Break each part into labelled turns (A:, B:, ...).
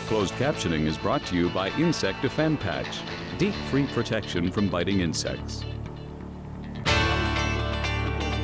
A: Closed captioning is brought to you by Insect Defend Patch. Deep free protection from biting insects.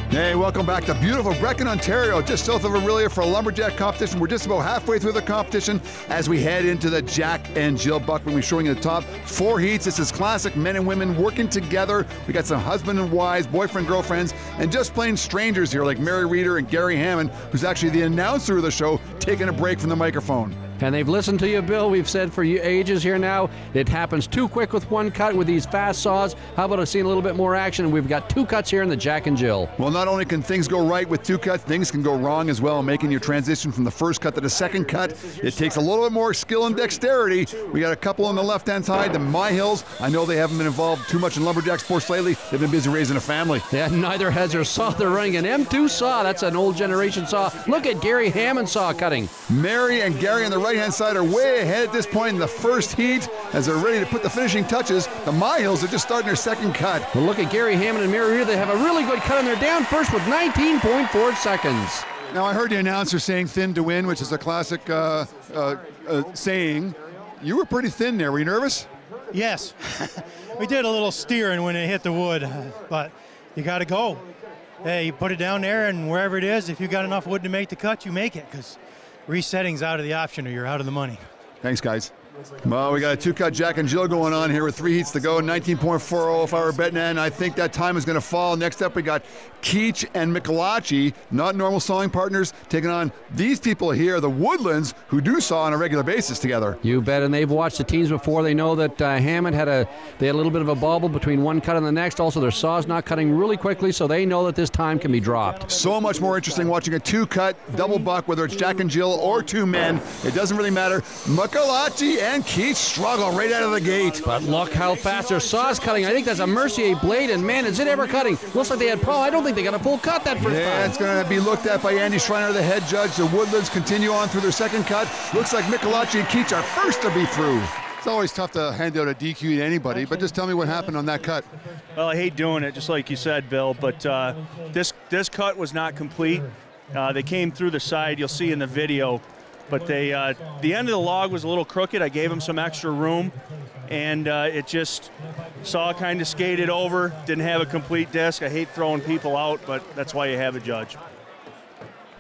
B: Hey, welcome back to beautiful Brechin, Ontario, just south of Aurelia for a Lumberjack competition. We're just about halfway through the competition as we head into the Jack and Jill Buck. We'll be showing you the top 4 heats. This is classic men and women working together. We got some husband and wives, boyfriend, girlfriends, and just plain strangers here like Mary Reeder and Gary Hammond, who's actually the announcer of the show, taking a break from the microphone.
C: And they've listened to you, Bill. We've said for ages here now, it happens too quick with one cut with these fast saws. How about us seeing a little bit more action? We've got 2 cuts here in the Jack and Jill.
B: Well, not only can things go right with 2 cuts, things can go wrong as well, making your transition from the first cut to the second cut. It takes a little bit more skill and dexterity. We got a couple on the left-hand side, the My Hills. I know they haven't been involved too much in lumberjack sports lately. They've been busy raising a family.
C: Yeah, neither has their saw. They're running an M2 saw. That's an old generation saw. Look at Gary Hammond saw cutting.
B: Mary and Gary on the right-hand side are way ahead at this point in the first heat as they're ready to put the finishing touches. The My Hills are just starting their second cut.
C: Well, look at Gary Hammond and Mary Reeder. They have a really good cut, and they're down first with 19.4 seconds.
B: Now, I heard the announcer saying thin to win, which is a classic saying. You were pretty thin there. Were you nervous?
D: Yes. We did a little steering when it hit the wood, but you got to go. Hey, you put it down there, and wherever it is, if you got enough wood to make the cut, you make it, because resetting's out of the option or you're out of the money.
B: Thanks, guys. Well, we got a 2-cut Jack and Jill going on here with 3 heats to go. 19.40 if I were betting, and I think that time is going to fall. Next up, we got Keach and Michelacci, not normal sawing partners, taking on these people here, the Woodlands, who do saw on a regular basis together.
C: You bet, and they've watched the teams before. They know that Hammond had a little bit of a bobble between one cut and the next. Also, their saw's not cutting really quickly, so they know that this time can be dropped.
B: So much more interesting watching a 2-cut double buck, whether it's Jack and Jill or 2 men. It doesn't really matter. Michelacci and Keach struggle right out of the gate.
C: But look how fast their saw's cutting. I think that's a Mercier blade, and man, is it ever cutting. Looks like they had I don't think they got a full cut that first time.
B: It's going to be looked at by Andy Schreiner, the head judge. The Woodlands continue on through their second cut. Looks like Michelacci and Keach are first to be through. It's always tough to hand out a DQ to anybody, but just tell me what happened on that cut.
E: Well, I hate doing it, just like you said, Bill, but this cut was not complete. They came through the side, you'll see in the video, but the end of the log was a little crooked. I gave them some extra room, and it just saw kind of skated over, didn't have a complete disc. I hate throwing people out, but that's why you have a judge.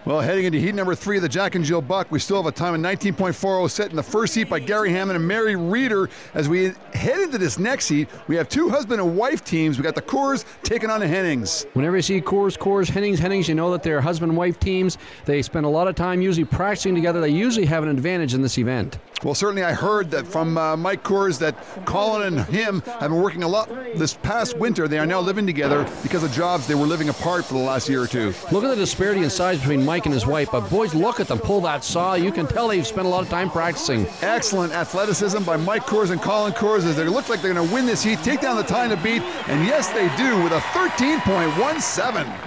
B: Well, heading into heat number 3 of the Jack and Jill Buck, we still have a time of 19.40 set in the first heat by Gary Hammond and Mary Reeder. As we head into this next heat, we have 2 husband and wife teams. We got the Coors taking on the Hennings.
C: Whenever you see Coors, Hennings, you know that they're husband and wife teams. They spend a lot of time usually practicing together. They usually have an advantage in this event.
B: Well, certainly I heard that from Mike Coors that Colin and him have been working a lot this past winter. They are now living together because of jobs they were living apart for the last year or 2.
C: Look at the disparity in size between Mike and his wife, but boys, look at them pull that saw. You can tell they've spent a lot of time practicing.
B: Excellent athleticism by Mike Coors and Colin Coors as they look like they're going to win this heat, take down the time to beat, and yes, they do with a 13.17.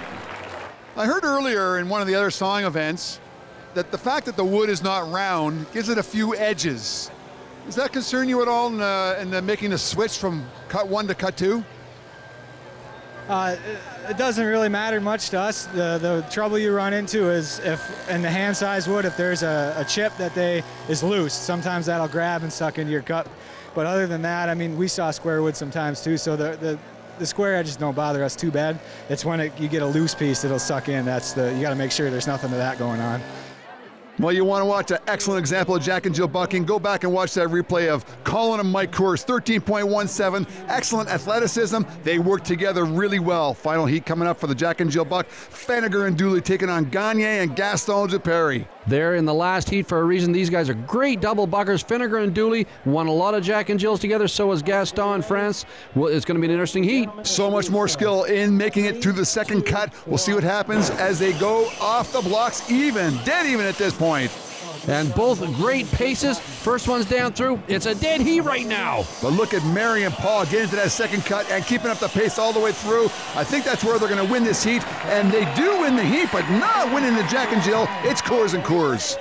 B: I heard earlier in one of the other sawing events that the fact that the wood is not round gives it a few edges. Does that concern you at all in making the switch from cut 1 to cut 2?
F: It doesn't really matter much to us. The trouble you run into is if in the hand-sized wood, if there's a chip that is loose, sometimes that'll grab and suck into your cut. But other than that, I mean, we saw square wood sometimes too, so the square edges don't bother us too bad. It's when you get a loose piece that'll suck in. You got to make sure there's nothing of that going on.
B: Well, you want to watch an excellent example of Jack and Jill bucking, go back and watch that replay of Colin and Mike Coors, 13.17. Excellent athleticism. They work together really well. Final heat coming up for the Jack and Jill buck. Feniger and Dooley taking on Gagne and Gaston Japeri.
C: They're in the last heat for a reason. These guys are great double buckers. Feniger and Dooley won a lot of Jack and Jills together. So is Gaston and France. Well, it's going to be an interesting heat.
B: So much more skill in making it through the second cut. We'll see what happens as they go off the blocks dead even at this point.
C: And both great paces. First one's down through. It's a dead heat right now.
B: But look at Mary and Paul getting into that second cut and keeping up the pace all the way through. I think that's where they're going to win this heat. And they do win the heat, but not winning the Jack and Jill. It's Coors and Coors.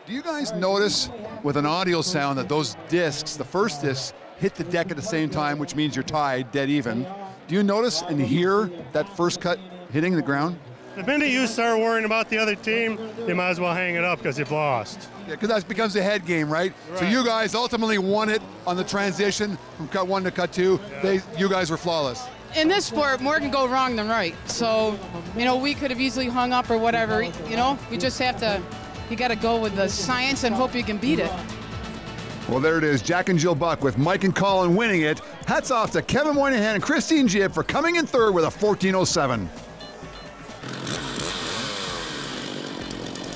B: Do you guys notice with an audio sound that those discs, the first discs, hit the deck at the same time, which means you're tied, dead even? Do you notice and hear that first cut hitting the ground?
G: The minute you start worrying about the other team, you might as well hang it up because you've lost.
B: Yeah, because that becomes a head game, right? So you guys ultimately won it on the transition from cut 1 to cut 2.
G: Yeah.
B: You guys were flawless.
H: In this sport, more can go wrong than right. So, you know, we could have easily hung up or whatever. You know, we just have to, you got to go with the science and hope you can beat it.
B: Well, there it is, Jack and Jill Buck with Mike and Colin winning it. Hats off to Kevin Moynihan and Christine Gibb for coming in third with a 14:07.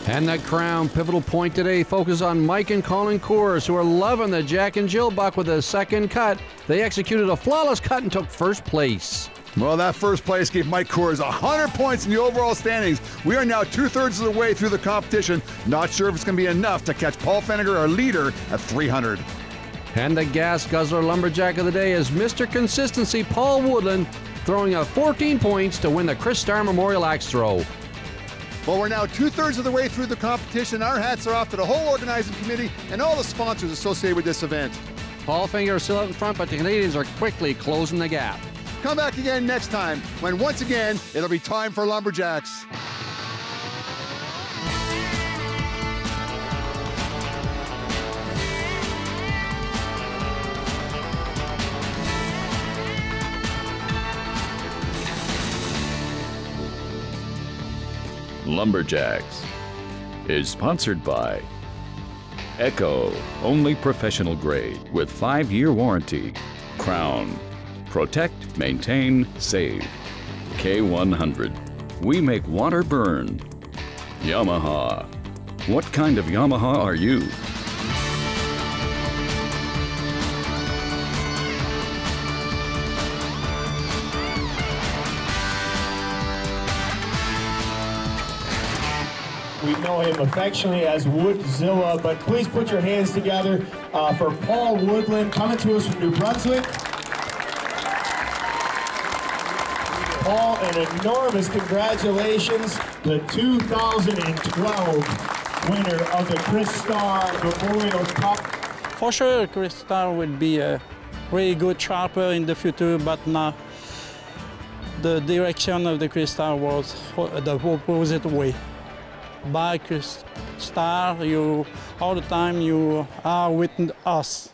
C: And that crown pivotal point today focuses on Mike and Colin Coors, who are loving the Jack and Jill Buck with a second cut. They executed a flawless cut and took first place.
B: Well, that first place gave Mike Coors 100 points in the overall standings. We are now 2/3 of the way through the competition. Not sure if it's going to be enough to catch Paul Fenniger, our leader, at 300.
C: And the gas guzzler lumberjack of the day is Mr. Consistency, Paul Woodland, throwing out 14 points to win the Chris Starr Memorial Axe Throw.
B: Well, we're now 2/3 of the way through the competition. Our hats are off to the whole organizing committee and all the sponsors associated with this event.
C: Paul Fenniger is still out in front, but the Canadians are quickly closing the gap.
B: Come back again next time when once again it'll be time for Lumberjacks.
A: Lumberjacks is sponsored by Echo, only professional grade with 5-year warranty. Crown, protect, maintain, save. K100, we make water burn. Yamaha, what kind of Yamaha are you?
I: We know him affectionately as Woodzilla, but please put your hands together for Paul Woodland, coming to us from New Brunswick. Paul, an enormous congratulations, the 2012 winner of the Chris Starr Memorial Cup.
J: For sure, Chris Starr would be a really good chopper in the future, but now the direction of the Chris Starr was the opposite way. By Chris Starr, all the time you are with us.